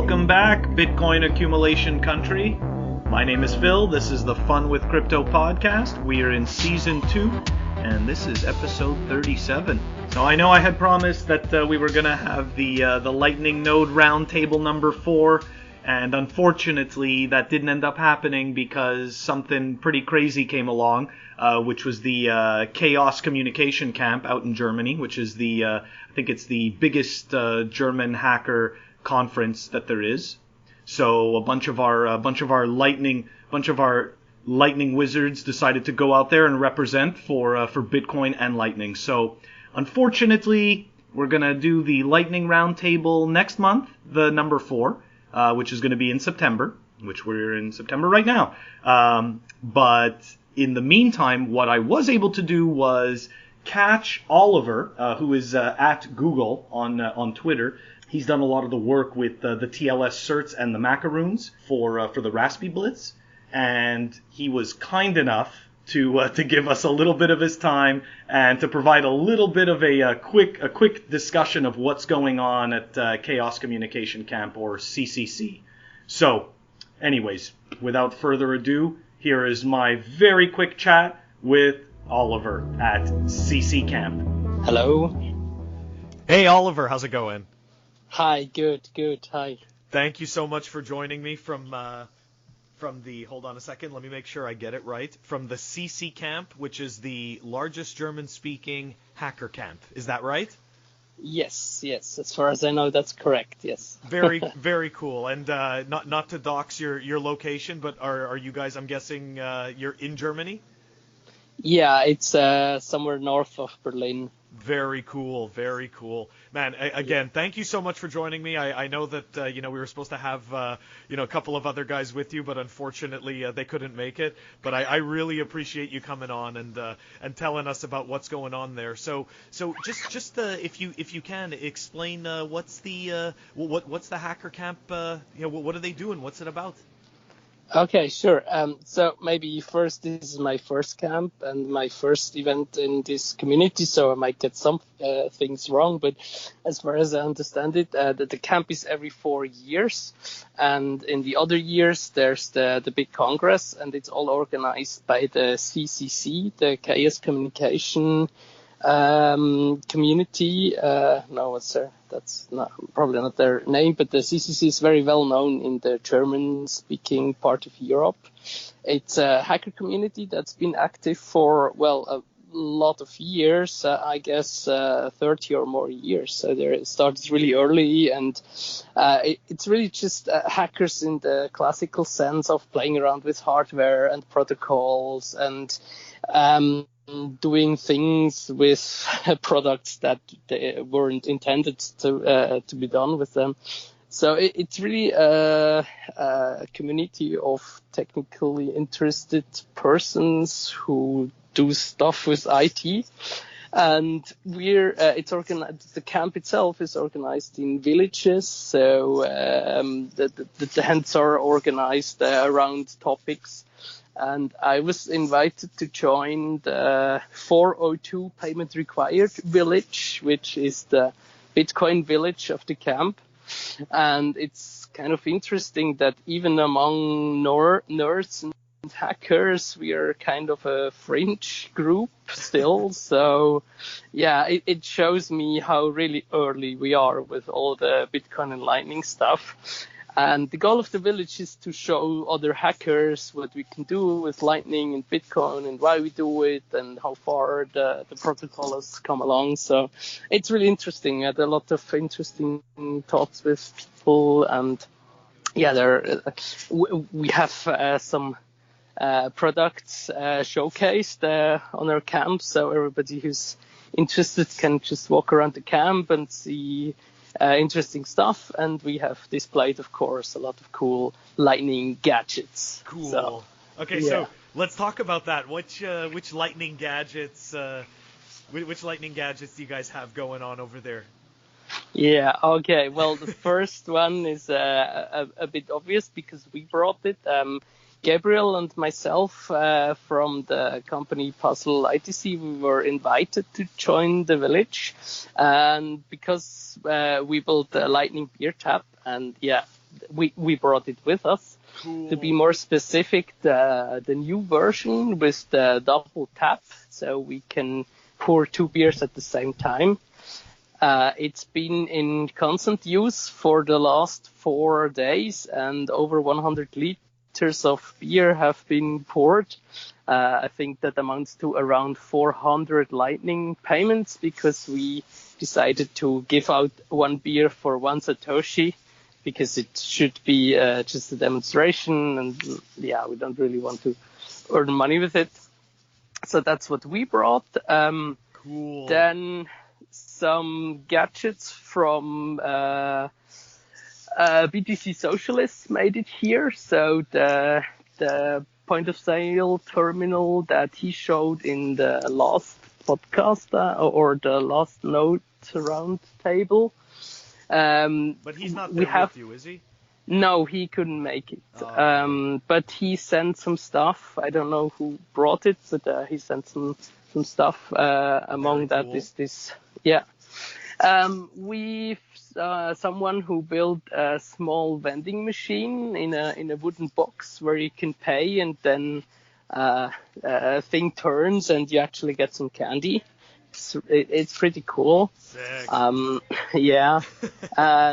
Welcome back, Bitcoin accumulation country. My name is Phil. This is the Fun with Crypto podcast. We are in season 2, and this is episode 37. So I know I had promised that we were going to have the Lightning Node Roundtable number 4, and unfortunately that didn't end up happening because something pretty crazy came along, which was the Chaos Communication Camp out in Germany, which is I think it's the biggest German hacker conference that there is. So a bunch of our lightning wizards decided to go out there and represent for Bitcoin and Lightning. So unfortunately, we're gonna do the Lightning Roundtable next month, the number 4, which is going to be in September, which we're in September right now. But in the meantime, what I was able to do was catch Oliver, who is at Google on Twitter. He's done a lot of the work with the TLS certs and the macaroons for the Raspi Blitz, and he was kind enough to give us a little bit of his time and to provide a little bit of a quick discussion of what's going on at Chaos Communication Camp, or CCC. So, anyways, without further ado, here is my very quick chat with Oliver at CCCamp. Hello. Hey, Oliver, how's it going? Hi, good, hi. Thank you so much for joining me from the, hold on a second, let me make sure I get it right, from the CCCamp, which is the largest German-speaking hacker camp. Is that right? Yes, as far as I know, that's correct, yes. Very, very cool. And not to dox your location, but are you guys, I'm guessing, you're in Germany? Yeah, it's somewhere north of Berlin. Very cool, very cool. Man, again, thank you so much for joining me. I know that, we were supposed to have, a couple of other guys with you, but unfortunately they couldn't make it. But I really appreciate you coming on and telling us about what's going on there. So just if you can explain what's the hacker camp, what are they doing? What's it about? Okay, sure. So maybe first, this is my first camp and my first event in this community, so I might get some things wrong. But as far as I understand it, the camp is every 4 years, and in the other years there's the big congress, and it's all organized by the CCC, the Chaos Communication community. That's probably not their name, but the CCC is very well known in the German-speaking part of Europe. It's a hacker community that's been active for, a lot of years, I guess 30 or more years. So it started really early, and it's really just hackers in the classical sense of playing around with hardware and protocols and doing things with products that they weren't intended to be done with them. So it's really a community of technically interested persons who do stuff with IT. And it's organized. The camp itself is organized in villages, so the events are organized around topics. And I was invited to join the 402 payment required village, which is the Bitcoin village of the camp. And it's kind of interesting that even among nerds and hackers, we are kind of a fringe group still. So yeah, it shows me how really early we are with all the Bitcoin and Lightning stuff. And the goal of the village is to show other hackers what we can do with Lightning and Bitcoin and why we do it and how far the protocol has come along. So it's really interesting. I had a lot of interesting talks with people, and yeah, we have some products showcased on our camp, so everybody who's interested can just walk around the camp and see interesting stuff, and we have displayed, of course, a lot of cool Lightning gadgets. Cool. So, okay, yeah. So let's talk about that. Which Lightning gadgets? Which Lightning gadgets do you guys have going on over there? Yeah. Okay. Well, the first one is a bit obvious because we brought it. Gabriel and myself from the company Puzzle ITC, we were invited to join the village, and because we built a Lightning beer tap, and yeah, we brought it with us. Cool. To be more specific, the new version with the double tap, so we can pour 2 beers at the same time. It's been in constant use for the last 4 days, and over 100 liters of beer have been poured. I think that amounts to around 400 lightning payments, because we decided to give out 1 beer for 1 Satoshi, because it should be just a demonstration, and yeah, we don't really want to earn money with it. So that's what we brought. Cool. Then some gadgets from BTC Socialists made it here. So the point of sale terminal that he showed in the last podcast or the last note round table. But he's not there with you, is he? No, he couldn't make it. Oh. But he sent some stuff. I don't know who brought it, but he sent some stuff. Among Very that cool. is this. Yeah. We've someone who built a small vending machine in a wooden box where you can pay, and then a thing turns and you actually get some candy. It's pretty cool. Sick. Yeah.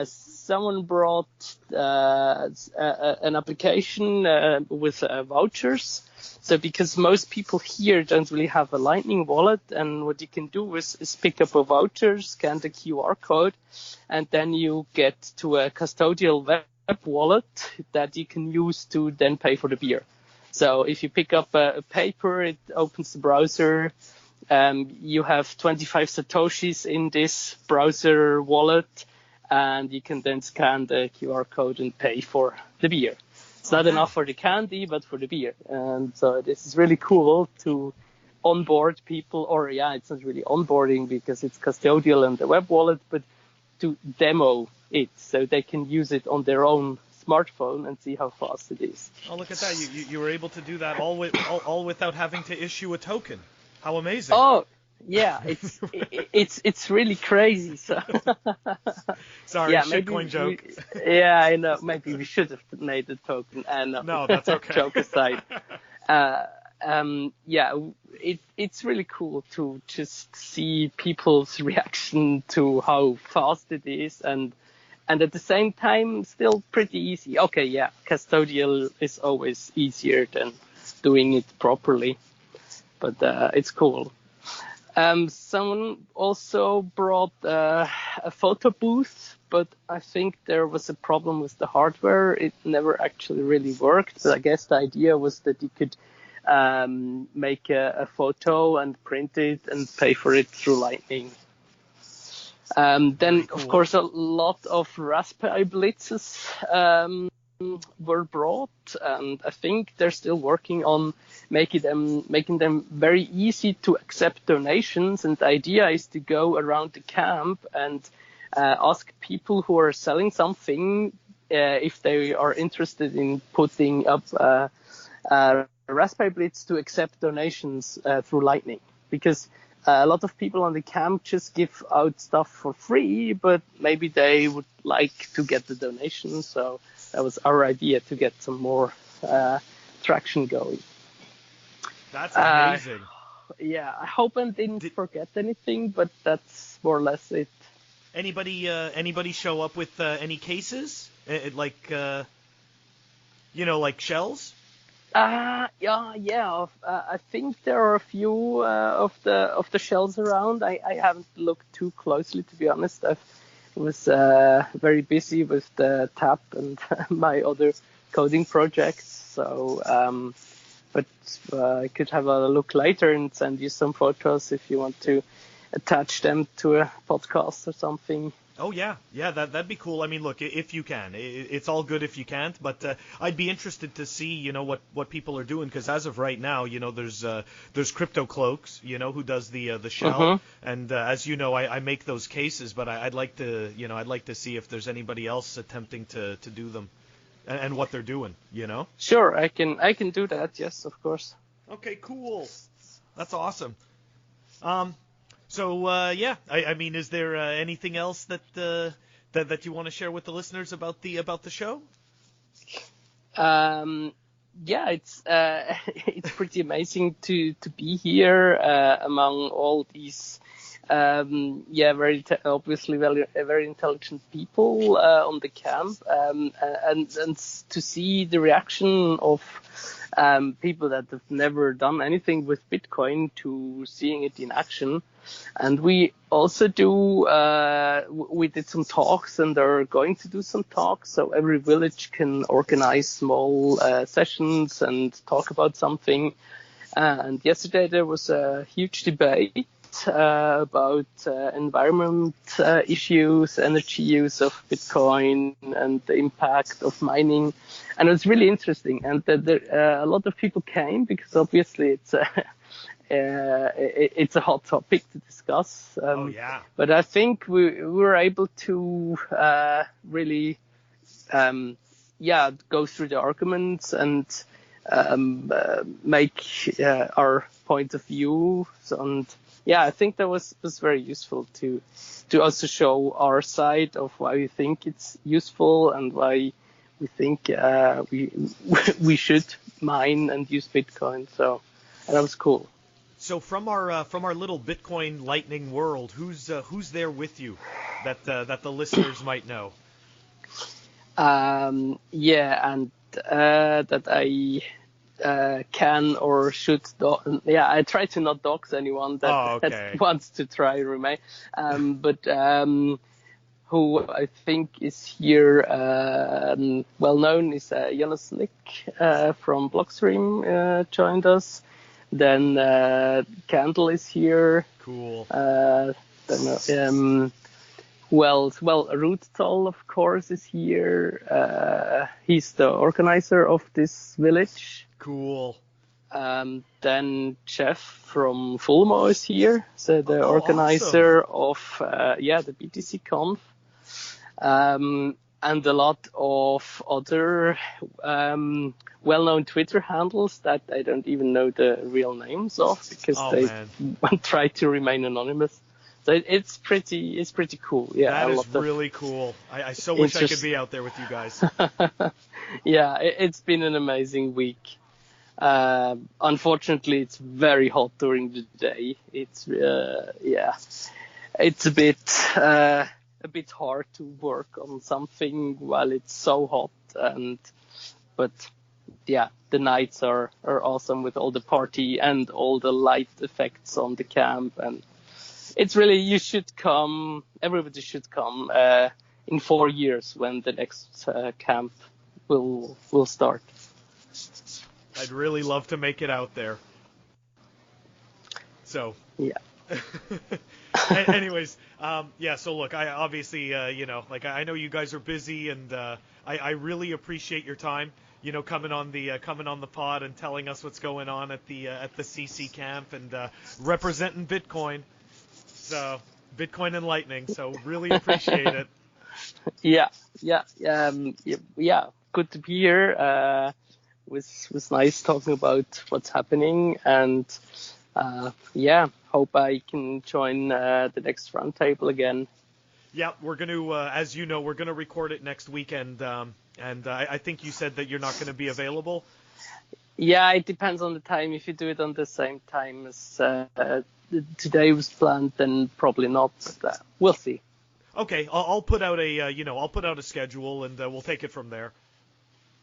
Someone brought an application with vouchers. So because most people here don't really have a Lightning wallet, and what you can do is pick up a voucher, scan the QR code, and then you get to a custodial web wallet that you can use to then pay for the beer. So if you pick up a paper, it opens the browser. You have 25 Satoshis in this browser wallet, and you can then scan the QR code and pay for the beer. It's not enough for the candy, but for the beer. And so this is really cool to onboard people, or it's not really onboarding because it's custodial and the web wallet, but to demo it so they can use it on their own smartphone and see how fast it is. Oh, look at that. You were able to do that all without having to issue a token. How amazing. Oh, yeah, it's really crazy. So Sorry, yeah, shitcoin joke. Yeah, I know. Maybe we should have made the token. No, that's okay. Joke aside. It's really cool to just see people's reaction to how fast it is, and at the same time still pretty easy. Okay, yeah, custodial is always easier than doing it properly, but it's cool. Someone also brought a photo booth, but I think there was a problem with the hardware. It never actually really worked, but I guess the idea was that you could make a photo and print it and pay for it through Lightning. Then, of course, a lot of Raspberry Blitzes were brought, and I think they're still working on making them very easy to accept donations. And the idea is to go around the camp and ask people who are selling something if they are interested in putting up a Raspberry Blitz to accept donations through Lightning, because a lot of people on the camp just give out stuff for free, but maybe they would like to get the donation. So that was our idea, to get some more traction going. That's amazing. Yeah, I hope I didn't forget anything, but that's more or less it. Anybody show up with any cases? Like shells? Yeah. I think there are a few of the shells around. I haven't looked too closely, to be honest. I was very busy with the TAP and my other coding projects. So, but I could have a look later and send you some photos if you want to attach them to a podcast or something. Oh, yeah, that'd be cool. I mean, look, if you can. It's all good if you can't, but I'd be interested to see, what people are doing, because as of right now, there's Crypto Cloaks, who does the shell, and as you know, I make those cases, but I'd like to see if there's anybody else attempting to do them, and what they're doing, Sure, I can do that. Yes, of course. Okay, cool. That's awesome. So, I mean, is there anything else that that you want to share with the listeners about the show? Yeah, it's it's pretty amazing to be here among all these obviously very intelligent people on the camp, and to see the reaction of people that have never done anything with Bitcoin to seeing it in action. And we also we did some talks and are going to do some talks. So every village can organize small sessions and talk about something. And yesterday there was a huge debate about environment issues, energy use of Bitcoin, and the impact of mining. And it was really interesting. And a lot of people came because obviously it's a hot topic to discuss. But I think we were able to really go through the arguments and make our point of view. And I think that was very useful to also show our side of why we think it's useful and why we think we should mine and use Bitcoin. So that was cool. So from our little Bitcoin Lightning world, who's there with you that the listeners might know? And that I can or should I try to not dox anyone that wants to try remain. But who I think is here well known is Jonas Nick from Blockstream joined us. Then Candle is here. Cool. Roottal, of course, is here. He's the organizer of this village. Cool. Then Jeff from Fulmo is here, so the organizer of the BTCConf. And a lot of other well-known Twitter handles that I don't even know the real names of because they try to remain anonymous. So it's pretty cool. Yeah, that is really cool. I so wish I could be out there with you guys. It's been an amazing week. Unfortunately, it's very hot during the day. It's it's a bit hard to work on something while it's so hot, but the nights are awesome with all the party and all the light effects on the camp, and it's really, everybody should come in 4 years when the next camp will start. I'd really love to make it out there. So anyways, so look, I obviously, I know you guys are busy, and I really appreciate your time, coming on the pod and telling us what's going on at the CCCamp and representing Bitcoin. So Bitcoin and Lightning. So really appreciate it. Good to be here. Was nice talking about what's happening, and hope I can join the next roundtable again. Yeah, we're going to, as you know, we're going to record it next weekend, and I think you said that you're not going to be available. Yeah, it depends on the time. If you do it on the same time as today was planned, then probably not. But we'll see. Okay, I'll put out a schedule, and we'll take it from there.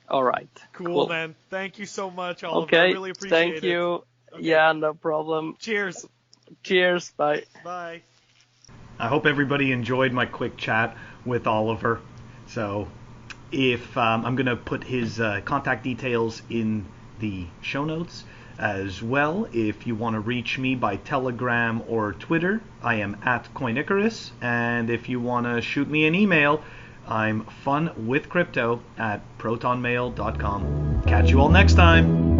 All right. Cool, man. Thank you so much, Oliver. Okay. I really appreciate it. Thank you. Okay. Yeah, no problem. Cheers. Cheers. Bye. Bye. I hope everybody enjoyed my quick chat with Oliver. So if I'm going to put his contact details in the show notes as well. If you want to reach me by Telegram or Twitter, I am at CoinIcarus. And if you want to shoot me an email, I'm funwithcrypto@protonmail.com. Catch you all next time.